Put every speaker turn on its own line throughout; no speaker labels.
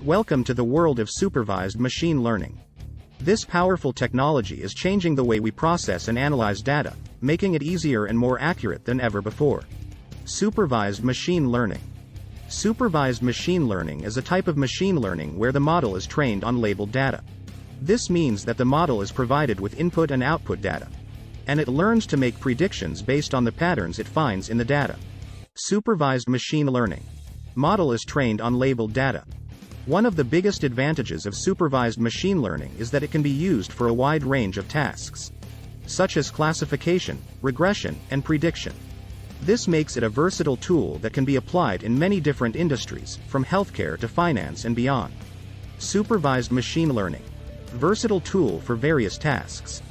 Welcome to the world of supervised machine learning. This powerful technology is changing the way we process and analyze data, making it easier and more accurate than ever before. Supervised machine learning. Supervised machine learning is a type of machine learning where the model is trained on labeled data. This means that the model is provided with input and output data, and it learns to make predictions based on the patterns it finds in the data. Supervised machine learning. Model is trained on labeled data. One of the biggest advantages of supervised machine learning is that it can be used for a wide range of tasks, such as classification, regression, and prediction. This makes it a versatile tool that can be applied in many different industries, from healthcare to finance and beyond. Supervised machine learning. Versatile tool for various tasks.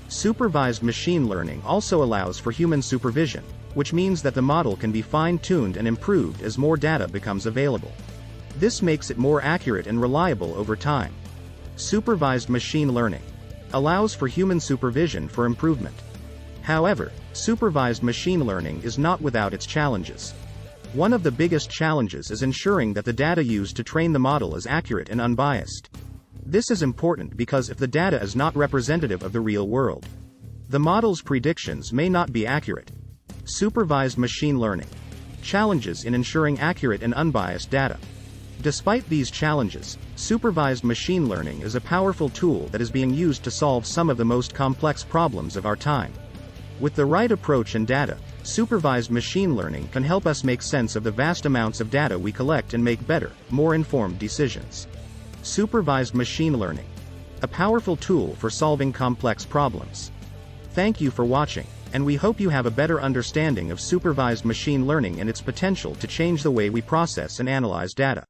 Supervised machine learning also allows for human supervision, which means that the model can be fine-tuned and improved as more data becomes available. This makes it more accurate and reliable over time. Supervised machine learning allows for human supervision for improvement. However, supervised machine learning is not without its challenges. One of the biggest challenges is ensuring that the data used to train the model is accurate and unbiased. This is important because if the data is not representative of the real world, the model's predictions may not be accurate. Supervised machine learning. Challenges in ensuring accurate and unbiased data. Despite these challenges, supervised machine learning is a powerful tool that is being used to solve some of the most complex problems of our time. With the right approach and data, supervised machine learning can help us make sense of the vast amounts of data we collect and make better, more informed decisions. Supervised machine learning. A powerful tool for solving complex problems. Thank you for watching, and we hope you have a better understanding of supervised machine learning and its potential to change the way we process and analyze data.